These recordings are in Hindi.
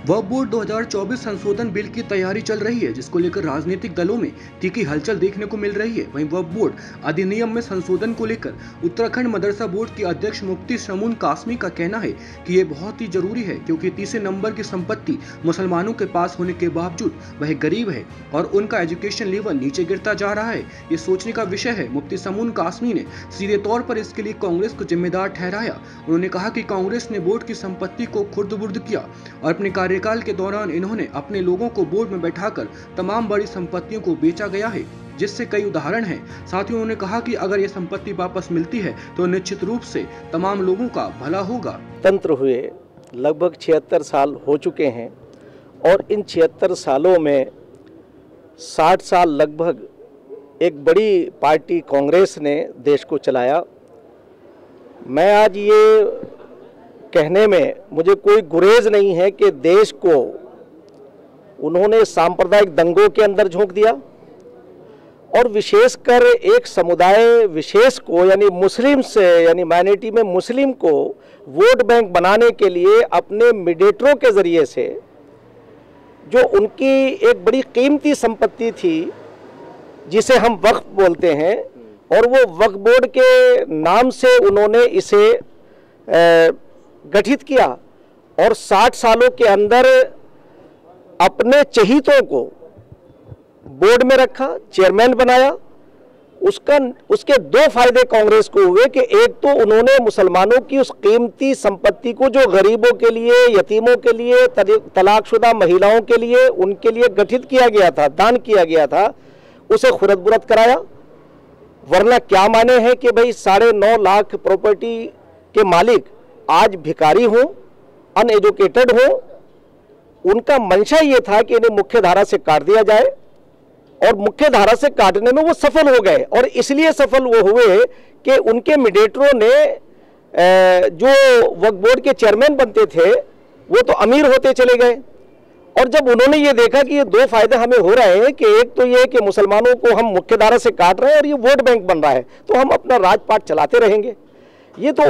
वक्फ बोर्ड 2024 संशोधन बिल की तैयारी चल रही है, जिसको लेकर राजनीतिक दलों में तीखी हलचल देखने को मिल रही है। वहीं वक्फ बोर्ड अधिनियम में संशोधन को लेकर उत्तराखंड मदरसा बोर्ड के अध्यक्ष मुफ्ती समून कासमी का कहना है कि ये बहुत ही जरूरी है, क्योंकि तीसरे नंबर की संपत्ति मुसलमानों के पास होने के बावजूद वह गरीब है और उनका एजुकेशन लेवल नीचे गिरता जा रहा है। ये सोचने का विषय है। मुफ्ती समून कासमी ने सीधे तौर पर इसके लिए कांग्रेस को जिम्मेदार ठहराया। उन्होंने कहा कि कांग्रेस ने बोर्ड की संपत्ति को खुर्द-बुर्द किया और अपने कार्यकाल के दौरान इन्होंने अपने लोगों को बोर्ड में बैठाकर तमाम बड़ी संपत्तियों को बेचा गया है, जिससे कई उदाहरण हैं। साथ ही उन्होंने कहा कि अगर ये संपत्ति वापस मिलती है तो निश्चित रूप से तमाम लोगों का भला होगा। तंत्र हुए लगभग 76 साल हो चुके हैं और इन 76 सालों में 60 साल लगभग एक बड़ी पार्टी कांग्रेस ने देश को चलाया। मैं आज ये कहने में मुझे कोई गुरेज नहीं है कि देश को उन्होंने सांप्रदायिक दंगों के अंदर झोंक दिया और विशेषकर एक समुदाय विशेष को यानी मुस्लिम से यानी माइनॉरिटी में मुस्लिम को वोट बैंक बनाने के लिए अपने मीडिएटरों के ज़रिए से जो उनकी एक बड़ी कीमती संपत्ति थी जिसे हम वक्फ बोलते हैं, और वो वक्फ बोर्ड के नाम से उन्होंने इसे गठित किया और 60 सालों के अंदर अपने चहीतों को बोर्ड में रखा, चेयरमैन बनाया। उसके दो फायदे कांग्रेस को हुए कि एक तो उन्होंने मुसलमानों की उस कीमती संपत्ति को जो गरीबों के लिए, यतीमों के लिए, तलाकशुदा महिलाओं के लिए, उनके लिए गठित किया गया था, दान किया गया था, उसे खुर्द-बुर्द कराया। वरना क्या माने हैं कि भाई 9.5 लाख प्रॉपर्टी के मालिक आज भिखारी हो, अनएजुकेटेड हो। उनका मंशा ये था कि इन्हें मुख्य धारा से काट दिया जाए और मुख्य धारा से काटने में वो सफल हो गए। और इसलिए सफल वो हुए कि उनके मीडिएटरों ने जो वक्फ बोर्ड के चेयरमैन बनते थे वो तो अमीर होते चले गए। और जब उन्होंने ये देखा कि ये दो फायदे हमें हो रहे हैं कि एक तो ये कि मुसलमानों को हम मुख्य धारा से काट रहे हैं और ये वोट बैंक बन रहा है, तो हम अपना राजपाट चलाते रहेंगे। ये तो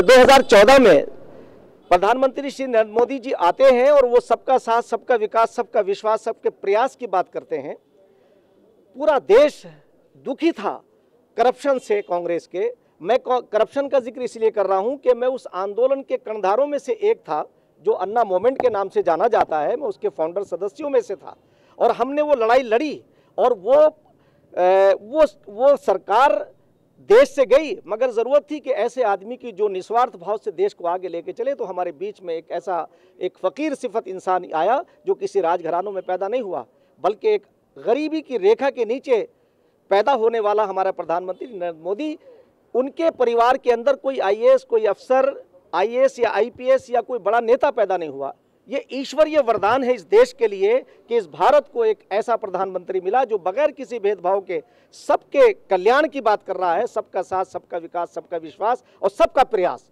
2014 में प्रधानमंत्री श्री नरेंद्र मोदी जी आते हैं और वो सबका साथ, सबका विकास, सबका विश्वास, सबके प्रयास की बात करते हैं। पूरा देश दुखी था करप्शन से कांग्रेस के। मैं करप्शन का जिक्र इसलिए कर रहा हूं कि मैं उस आंदोलन के कर्णधारों में से एक था जो अन्ना मूवमेंट के नाम से जाना जाता है। मैं उसके फाउंडर सदस्यों में से था और हमने वो लड़ाई लड़ी और वो सरकार देश से गई, मगर ज़रूरत थी कि ऐसे आदमी की जो निस्वार्थ भाव से देश को आगे लेके चले। तो हमारे बीच में एक ऐसा एक फ़कीर सिफत इंसान आया जो किसी राजघरानों में पैदा नहीं हुआ, बल्कि एक गरीबी की रेखा के नीचे पैदा होने वाला हमारा प्रधानमंत्री नरेंद्र मोदी। उनके परिवार के अंदर कोई आईएएस, कोई अफसर, आईएएस या आईपीएस या कोई बड़ा नेता पैदा नहीं हुआ। ये ईश्वरीय वरदान है इस देश के लिए कि इस भारत को एक ऐसा प्रधानमंत्री मिला जो बगैर किसी भेदभाव के सबके कल्याण की बात कर रहा है। सबका साथ, सबका विकास, सबका विश्वास और सबका प्रयास।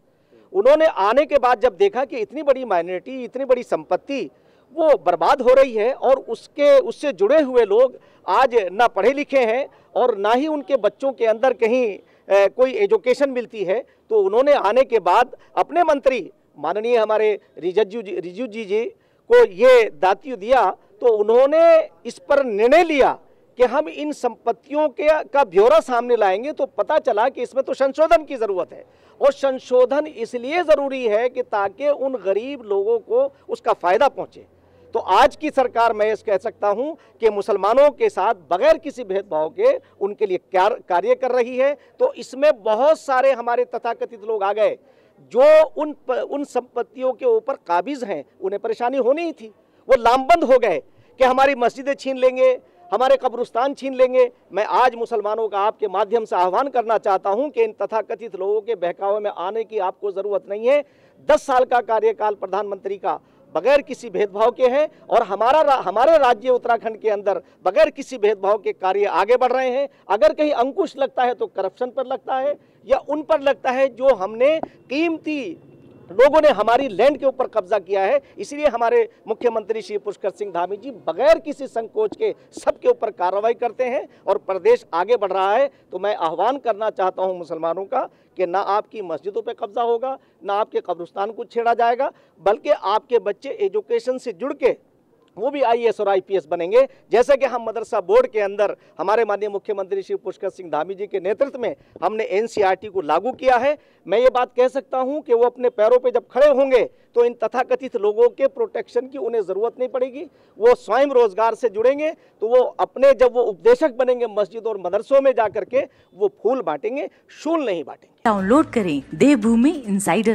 उन्होंने आने के बाद जब देखा कि इतनी बड़ी माइनॉरिटी, इतनी बड़ी संपत्ति वो बर्बाद हो रही है और उससे जुड़े हुए लोग आज ना पढ़े लिखे हैं और ना ही उनके बच्चों के अंदर कहीं कोई एजुकेशन मिलती है, तो उन्होंने आने के बाद अपने मंत्री माननीय हमारे रिजिजू जी को ये दायित्व दिया। तो उन्होंने इस पर निर्णय लिया कि हम इन संपत्तियों का ब्यौरा सामने लाएंगे। तो पता चला कि इसमें तो संशोधन की ज़रूरत है और संशोधन इसलिए ज़रूरी है कि ताकि उन गरीब लोगों को उसका फ़ायदा पहुँचे। तो आज की सरकार, मैं इस कह सकता हूं कि मुसलमानों के साथ बगैर किसी भेदभाव के उनके लिए कार्य कर रही है। तो इसमें बहुत सारे हमारे तथाकथित लोग आ गए जो उन संपत्तियों के ऊपर काबिज हैं। उन्हें परेशानी होनी ही थी, वो लामबंद हो गए कि हमारी मस्जिदें छीन लेंगे, हमारे कब्रिस्तान छीन लेंगे। मैं आज मुसलमानों का आपके माध्यम से आह्वान करना चाहता हूं कि इन तथाकथित लोगों के बहकावे में आने की आपको ज़रूरत नहीं है। 10 साल का कार्यकाल प्रधानमंत्री का बगैर किसी भेदभाव के हैं और हमारे राज्य उत्तराखंड के अंदर बगैर किसी भेदभाव के कार्य आगे बढ़ रहे हैं। अगर कहीं अंकुश लगता है तो करप्शन पर लगता है या उन पर लगता है जो हमने कीमती लोगों ने हमारी लैंड के ऊपर कब्जा किया है। इसलिए हमारे मुख्यमंत्री श्री पुष्कर सिंह धामी जी बगैर किसी संकोच के सबके ऊपर कार्रवाई करते हैं और प्रदेश आगे बढ़ रहा है। तो मैं आह्वान करना चाहता हूं मुसलमानों का कि ना आपकी मस्जिदों पे कब्जा होगा, ना आपके कब्रिस्तान को छेड़ा जाएगा, बल्कि आपके बच्चे एजुकेशन से जुड़ के वो भी IAS और IPS बनेंगे। जैसे कि हम मदरसा बोर्ड के अंदर हमारे माननीय मुख्यमंत्री श्री पुष्कर सिंह धामी जी के नेतृत्व में हमने NCERT को लागू किया है। मैं ये बात कह सकता हूं कि वो अपने पैरों पे जब खड़े होंगे तो इन तथाकथित लोगों के प्रोटेक्शन की उन्हें ज़रूरत नहीं पड़ेगी। वो स्वयं रोजगार से जुड़ेंगे तो वो अपने जब वो उपदेशक बनेंगे मस्जिद और मदरसों में जा करके वो फूल बांटेंगे, शूल नहीं बांटेंगे। डाउनलोड करें देवभूमि इंसाइडर।